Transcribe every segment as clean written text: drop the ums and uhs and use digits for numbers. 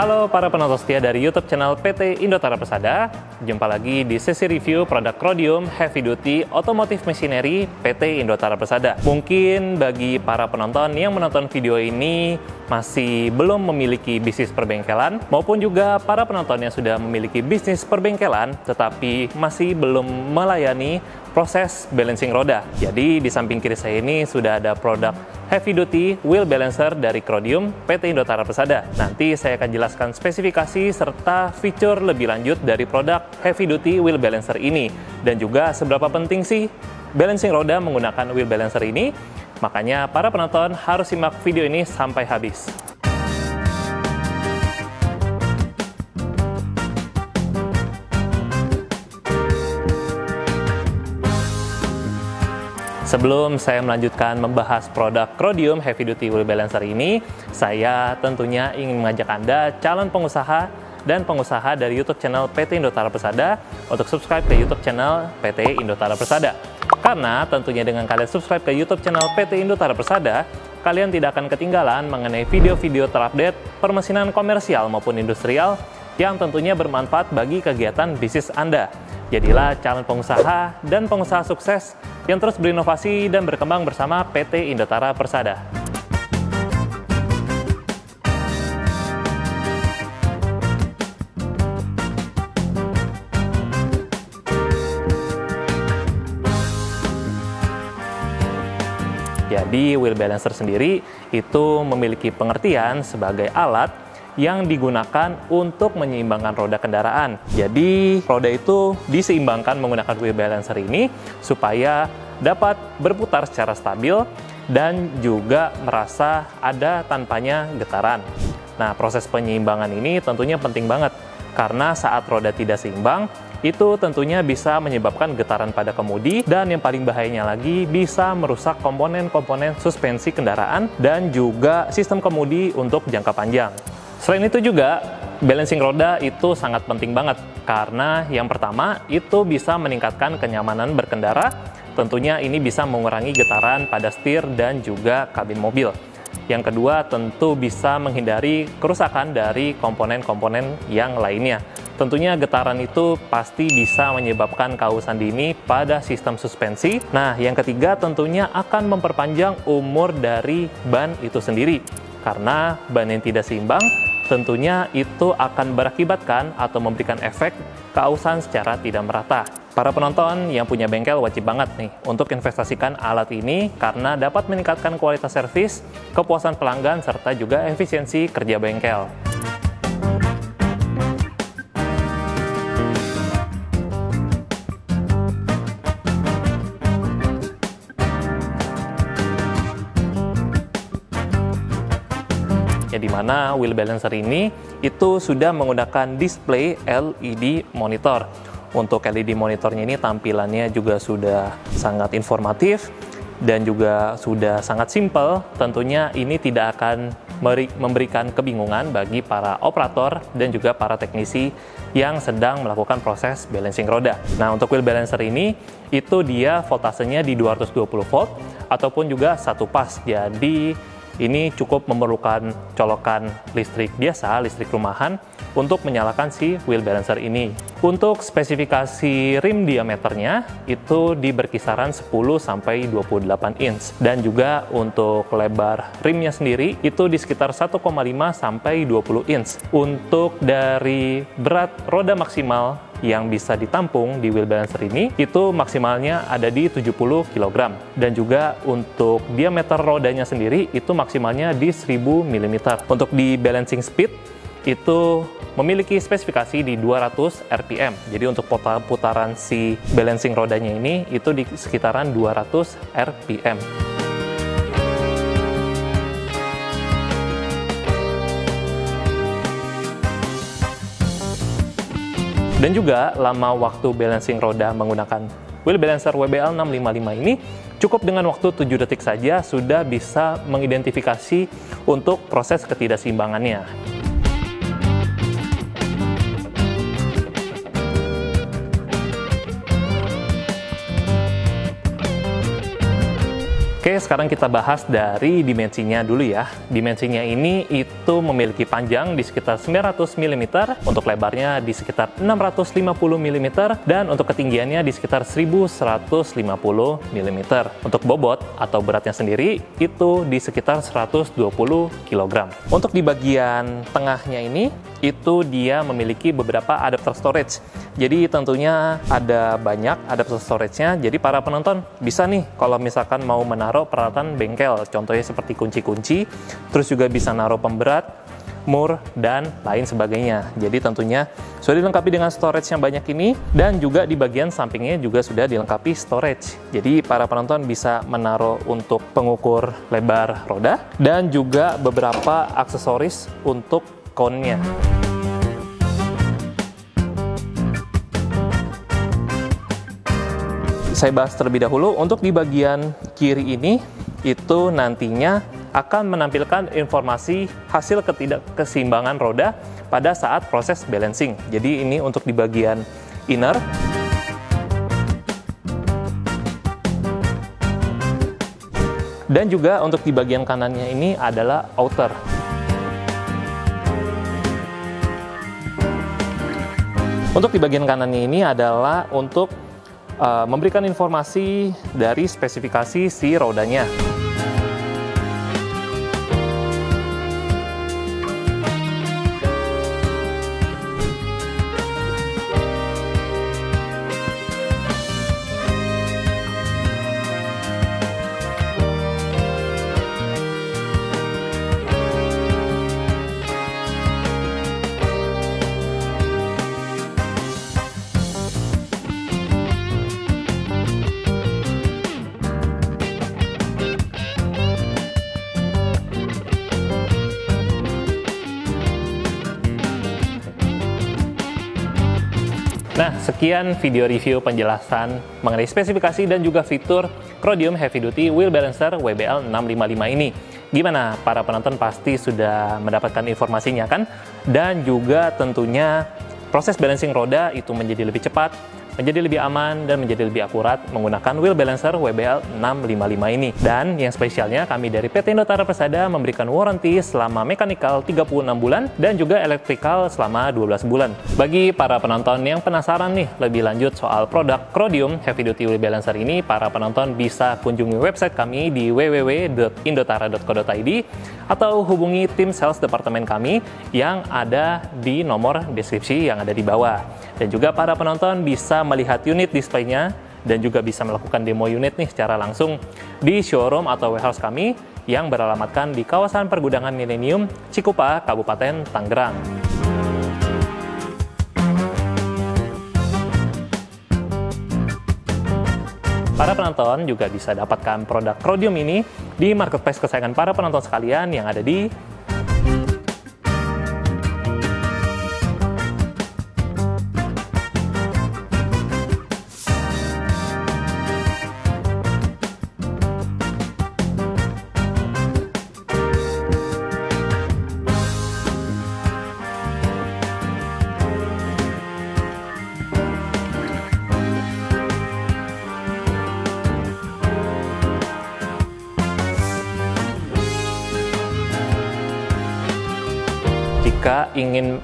Halo para penonton setia dari YouTube channel PT Indotara Persada. Jumpa lagi di sesi review produk Rhodium Heavy Duty Automotive Machinery PT Indotara Persada. Mungkin bagi para penonton yang menonton video ini masih belum memiliki bisnis perbengkelan, maupun juga para penonton yang sudah memiliki bisnis perbengkelan tetapi masih belum melayani proses balancing roda. Jadi di samping kiri saya ini sudah ada produk Heavy Duty Wheel Balancer dari Rhodium PT Indotara Persada. Nanti saya akan jelaskan spesifikasi serta fitur lebih lanjut dari produk Heavy Duty Wheel Balancer ini, dan juga seberapa penting sih balancing roda menggunakan wheel balancer ini. Makanya para penonton harus simak video ini sampai habis. Sebelum saya melanjutkan membahas produk Rhodium Heavy Duty Wheel Balancer ini, saya tentunya ingin mengajak Anda, calon pengusaha dan pengusaha dari YouTube channel PT Indotara Persada, untuk subscribe ke YouTube channel PT Indotara Persada. Karena tentunya dengan kalian subscribe ke YouTube channel PT Indotara Persada, kalian tidak akan ketinggalan mengenai video-video terupdate permesinan komersial maupun industrial yang tentunya bermanfaat bagi kegiatan bisnis Anda. Jadilah calon pengusaha dan pengusaha sukses yang terus berinovasi dan berkembang bersama PT Indotara Persada. Jadi wheel balancer sendiri itu memiliki pengertian sebagai alat yang digunakan untuk menyeimbangkan roda kendaraan. Jadi roda itu diseimbangkan menggunakan wheel balancer ini supaya dapat berputar secara stabil dan juga merasa ada tanpanya getaran. Nah, proses penyeimbangan ini tentunya penting banget karena saat roda tidak seimbang, itu tentunya bisa menyebabkan getaran pada kemudi, dan yang paling bahayanya lagi bisa merusak komponen-komponen suspensi kendaraan dan juga sistem kemudi untuk jangka panjang. Selain itu juga, balancing roda itu sangat penting banget karena yang pertama itu bisa meningkatkan kenyamanan berkendara. Tentunya ini bisa mengurangi getaran pada setir dan juga kabin mobil. Yang kedua, tentu bisa menghindari kerusakan dari komponen-komponen yang lainnya. Tentunya getaran itu pasti bisa menyebabkan kausan dini pada sistem suspensi. Nah, yang ketiga tentunya akan memperpanjang umur dari ban itu sendiri. Karena ban yang tidak seimbang, tentunya itu akan berakibatkan atau memberikan efek keausan secara tidak merata. Para penonton yang punya bengkel wajib banget nih untuk investasikan alat ini karena dapat meningkatkan kualitas servis, kepuasan pelanggan, serta juga efisiensi kerja bengkel. Di mana wheel balancer ini itu sudah menggunakan display LED monitor. Untuk LED monitornya ini tampilannya juga sudah sangat informatif dan juga sudah sangat simple. Tentunya ini tidak akan memberikan kebingungan bagi para operator dan juga para teknisi yang sedang melakukan proses balancing roda. Nah, untuk wheel balancer ini itu dia voltasenya di 220 volt ataupun juga satu pas. Jadi ini cukup memerlukan colokan listrik biasa, listrik rumahan, untuk menyalakan si wheel balancer ini. Untuk spesifikasi rim diameternya itu di berkisaran 10-28 inch. Dan juga untuk lebar rimnya sendiri itu di sekitar 1,5-20 inch. Untuk dari berat roda maksimal yang bisa ditampung di wheel balancer ini itu maksimalnya ada di 70 kg, dan juga untuk diameter rodanya sendiri itu maksimalnya di 1000 mm. Untuk di balancing speed itu memiliki spesifikasi di 200 rpm. Jadi untuk putaran si balancing rodanya ini itu di sekitaran 200 rpm. Dan juga lama waktu balancing roda menggunakan wheel balancer WBL 655 ini cukup dengan waktu 7 detik saja sudah bisa mengidentifikasi untuk proses ketidakseimbangannya. Oke, sekarang kita bahas dari dimensinya dulu ya. Dimensinya ini itu memiliki panjang di sekitar 900 mm, untuk lebarnya di sekitar 650 mm, dan untuk ketinggiannya di sekitar 1150 mm. Untuk bobot atau beratnya sendiri itu di sekitar 120 kg. Untuk di bagian tengahnya ini, itu dia memiliki beberapa adapter storage. Jadi tentunya ada banyak adapter storage-nya, jadi para penonton bisa nih kalau misalkan mau menaruh peralatan bengkel, contohnya seperti kunci-kunci, terus juga bisa naruh pemberat, mur, dan lain sebagainya. Jadi tentunya sudah dilengkapi dengan storage yang banyak ini, dan juga di bagian sampingnya juga sudah dilengkapi storage. Jadi para penonton bisa menaruh untuk pengukur lebar roda, dan juga beberapa aksesoris untuk cone-nya. Saya bahas terlebih dahulu, untuk di bagian kiri ini, itu nantinya akan menampilkan informasi hasil ketidakkeseimbangan roda pada saat proses balancing. Jadi ini untuk di bagian inner. Dan juga untuk di bagian kanannya ini adalah outer. Untuk di bagian kanannya ini adalah untuk memberikan informasi dari spesifikasi si rodanya. Nah, sekian video review penjelasan mengenai spesifikasi dan juga fitur Crodium Heavy Duty Wheel Balancer WBL 655 ini. Gimana? Para penonton pasti sudah mendapatkan informasinya kan? Dan juga tentunya proses balancing roda itu menjadi lebih cepat, menjadi lebih aman, dan menjadi lebih akurat menggunakan Wheel Balancer WBL 655 ini. Dan yang spesialnya, kami dari PT Indotara Persada memberikan warranty selama mechanical 36 bulan dan juga electrical selama 12 bulan. Bagi para penonton yang penasaran nih lebih lanjut soal produk Crodium Heavy Duty Wheel Balancer ini, para penonton bisa kunjungi website kami di www.indotara.co.id atau hubungi tim sales departemen kami yang ada di nomor deskripsi yang ada di bawah. Dan juga para penonton bisa melihat unit displaynya dan juga bisa melakukan demo unit nih secara langsung di showroom atau warehouse kami yang beralamatkan di kawasan Pergudangan Milenium, Cikupa, Kabupaten Tangerang. Para penonton juga bisa dapatkan produk Crodium ini di marketplace kesayangan para penonton sekalian yang ada di Jika ingin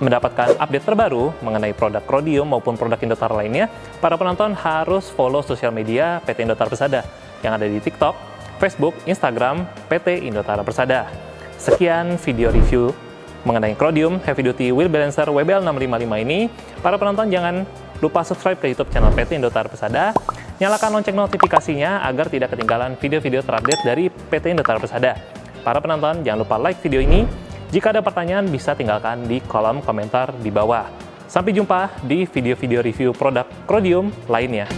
mendapatkan update terbaru mengenai produk Crodium maupun produk Indotara lainnya, para penonton harus follow sosial media PT Indotara Persada yang ada di TikTok, Facebook, Instagram PT Indotara Persada. Sekian video review mengenai Crodium Heavy Duty Wheel Balancer WBL 655 ini. Para penonton jangan lupa subscribe ke YouTube channel PT Indotara Persada, nyalakan lonceng notifikasinya agar tidak ketinggalan video-video terupdate dari PT Indotara Persada. Para penonton jangan lupa like video ini. Jika ada pertanyaan, bisa tinggalkan di kolom komentar di bawah. Sampai jumpa di video-video review produk Crodium lainnya.